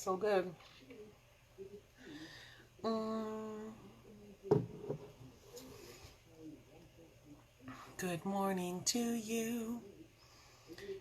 So good. Good morning to you.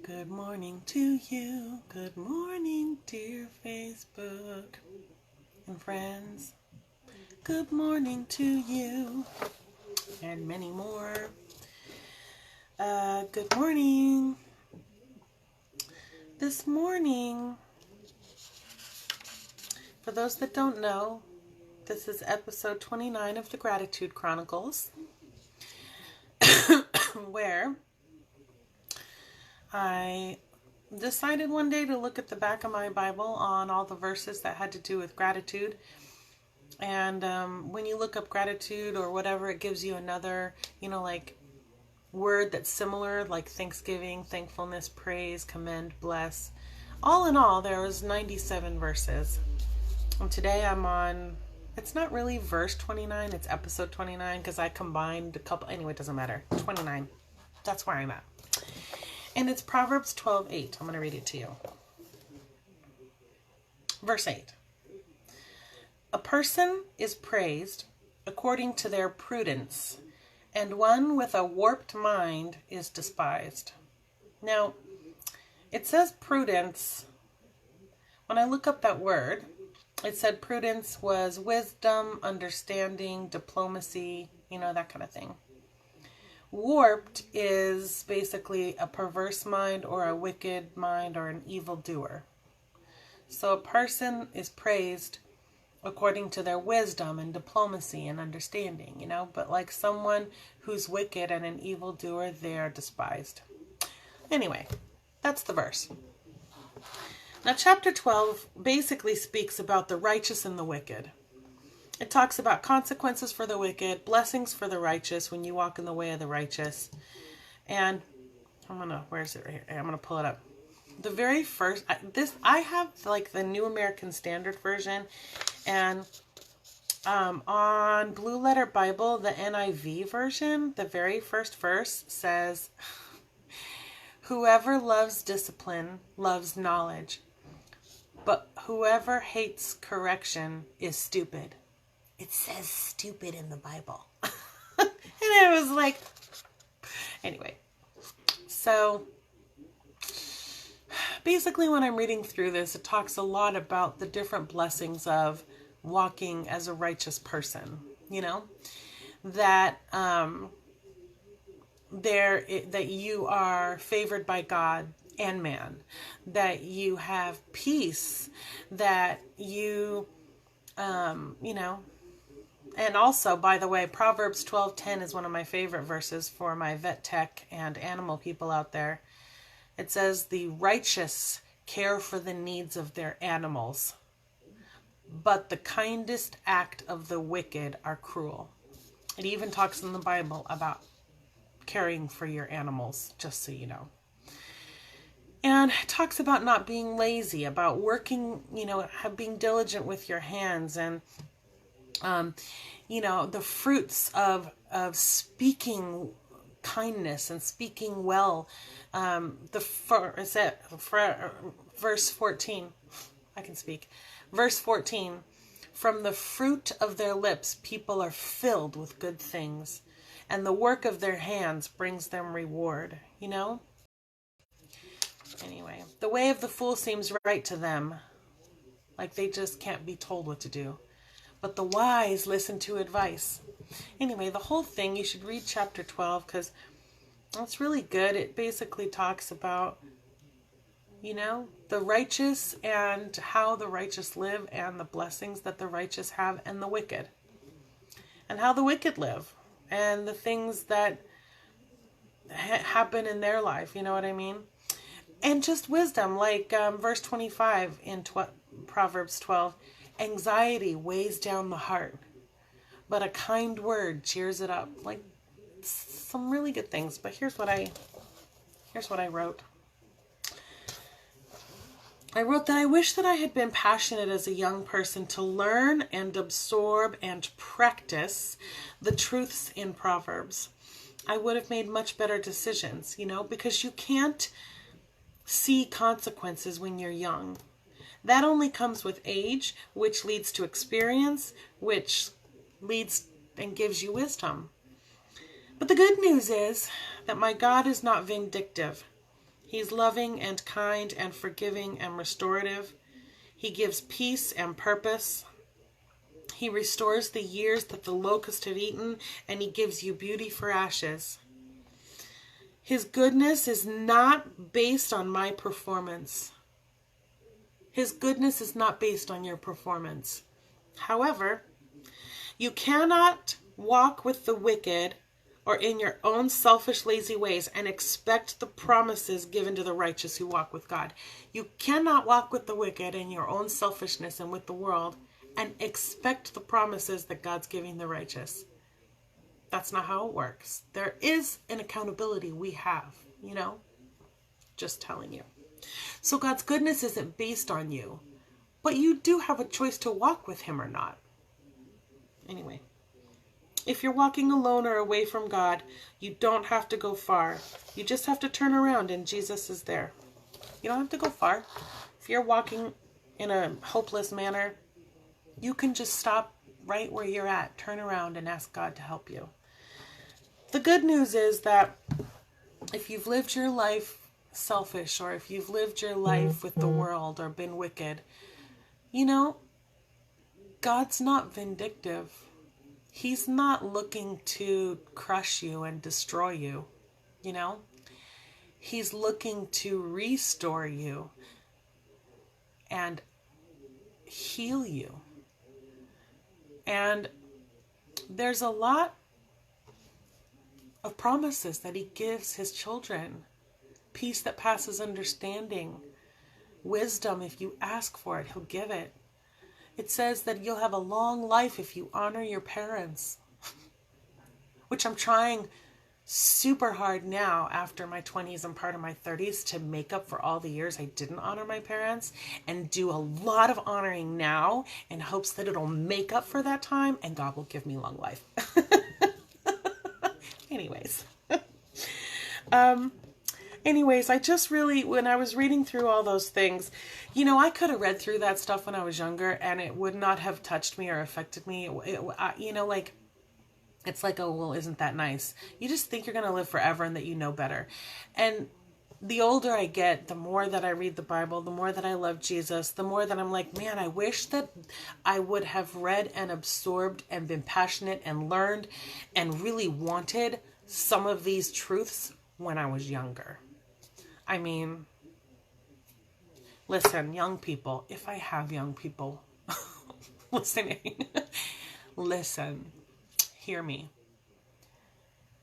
Good morning to you. Good morning, dear Facebook and friends. Good morning to you. And many more. Good morning. This morning, for those that don't know, this is episode 29 of the Gratitude Chronicles, where I decided one day to look at the back of my Bible on all the verses that had to do with gratitude. And when you look up gratitude or whatever, it gives you another, like word that's similar, like thanksgiving, thankfulness, praise, commend, bless. All in all, there was 97 verses. And today I'm on, it's not really verse 29, it's episode 29 because I combined a couple, anyway, it doesn't matter. 29. That's where I'm at. And it's Proverbs 12:8. I'm going to read it to you. Verse 8. A person is praised according to their prudence, and one with a warped mind is despised. Now, it says prudence. When I look up that word, it said prudence was wisdom, understanding, diplomacy, that kind of thing. Warped is basically a perverse mind or a wicked mind or an evildoer. So a person is praised according to their wisdom and diplomacy and understanding, but like someone who's wicked and an evildoer, they are despised. Anyway, that's the verse. Now, chapter 12 basically speaks about the righteous and the wicked. It talks about consequences for the wicked, blessings for the righteous when you walk in the way of the righteous. And where is it right here? I'm going to pull it up. The very first, I have like the New American Standard Version, and on Blue Letter Bible, the NIV version, the very first verse says, "Whoever loves discipline loves knowledge, but whoever hates correction is stupid." It says stupid in the Bible. And it was like, anyway, so basically when I'm reading through this, it talks a lot about the different blessings of walking as a righteous person, that that you are favored by God and man, that you have peace, that you, and also, by the way, Proverbs 12:10 is one of my favorite verses for my vet tech and animal people out there. It says, "The righteous care for the needs of their animals, but the kindest act of the wicked are cruel." It even talks in the Bible about caring for your animals, just so you know. And it talks about not being lazy, about working, being diligent with your hands, and the fruits of speaking kindness and speaking well. Verse 14? I can speak. Verse 14. "From the fruit of their lips, people are filled with good things, and the work of their hands brings them reward." Anyway, "the way of the fool seems right to them," like they just can't be told what to do. "But the wise listen to advice." Anyway, the whole thing, you should read chapter 12 because it's really good. It basically talks about, the righteous and how the righteous live and the blessings that the righteous have, and the wicked. And how the wicked live and the things that happen in their life, you know what I mean? And just wisdom, like verse 25 in Proverbs 12. "Anxiety weighs down the heart, but a kind word cheers it up." Like some really good things. But here's what I wrote. I wrote that I wish that I had been passionate as a young person to learn and absorb and practice the truths in Proverbs. I would have made much better decisions, because you can't see consequences when you're young. That only comes with age, which leads to experience, which leads and gives you wisdom. But the good news is that my God is not vindictive. He's loving and kind and forgiving and restorative. He gives peace and purpose. He restores the years that the locust have eaten, and he gives you beauty for ashes. His goodness is not based on my performance. His goodness is not based on your performance. However, you cannot walk with the wicked or in your own selfish, lazy ways and expect the promises given to the righteous who walk with God. You cannot walk with the wicked in your own selfishness and with the world and expect the promises that God's giving the righteous. That's not how it works. There is an accountability we have, just telling you. So God's goodness isn't based on you, but you do have a choice to walk with him or not. Anyway, if you're walking alone or away from God, you don't have to go far. You just have to turn around and Jesus is there. You don't have to go far. If you're walking in a hopeless manner, you can just stop right where you're at, turn around and ask God to help you. The good news is that if you've lived your life selfish, or if you've lived your life with the world or been wicked, God's not vindictive. He's not looking to crush you and destroy you, He's looking to restore you and heal you. And there's a lot of promises that he gives his children. Peace that passes understanding. Wisdom, if you ask for it, he'll give it. It says that you'll have a long life if you honor your parents. Which I'm trying super hard now after my 20s and part of my 30s to make up for all the years I didn't honor my parents, and do a lot of honoring now in hopes that it'll make up for that time and God will give me long life. Anyways, I just really, when I was reading through all those things, I could have read through that stuff when I was younger and it would not have touched me or affected me. It's like, oh, well, isn't that nice? You just think you're going to live forever and that you know better. And the older I get, the more that I read the Bible, the more that I love Jesus, the more that I'm like, man, I wish that I would have read and absorbed and been passionate and learned and really wanted some of these truths when I was younger. I mean, listen, young people, if I have young people listening, listen, hear me.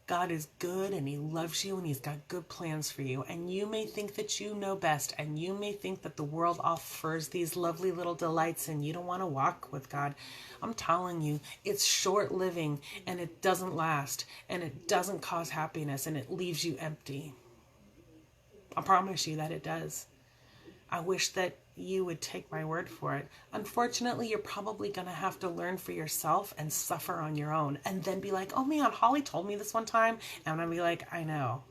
God is good and he loves you and he's got good plans for you. And you may think that you know best, and you may think that the world offers these lovely little delights and you don't want to walk with God. I'm telling you, it's short living and it doesn't last and it doesn't cause happiness and it leaves you empty. I promise you that it does. I wish that you would take my word for it. Unfortunately, you're probably going to have to learn for yourself and suffer on your own and then be like, oh man, Holly told me this one time. And I'm going to be like, I know.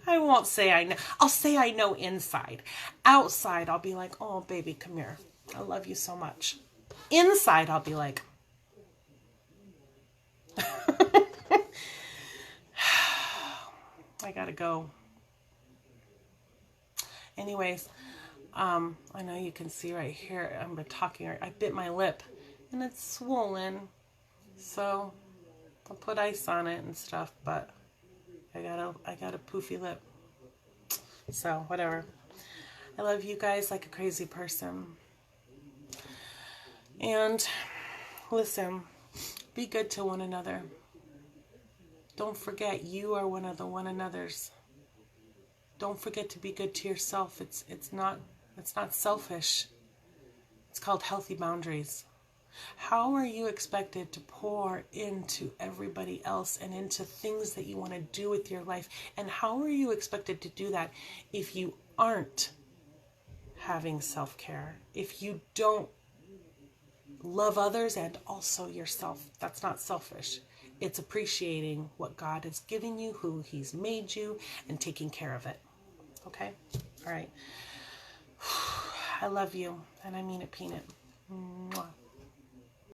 I won't say I know. I'll say I know inside. Outside, I'll be like, oh baby, come here. I love you so much. Inside, I'll be like, I gotta go. Anyways, I know you can see right here, I'm talking, I bit my lip and it's swollen. So I'll put ice on it and stuff, but I got a poofy lip. So whatever. I love you guys like a crazy person. And listen, be good to one another. Don't forget you are one of the one another's. Don't forget to be good to yourself. It's not selfish. It's called healthy boundaries. How are you expected to pour into everybody else and into things that you want to do with your life? And how are you expected to do that if you aren't having self-care? If you don't love others and also yourself? That's not selfish. It's appreciating what God is giving you, who he's made you, and taking care of it. Okay? All right. I love you, and I mean it, Peanut. Mwah.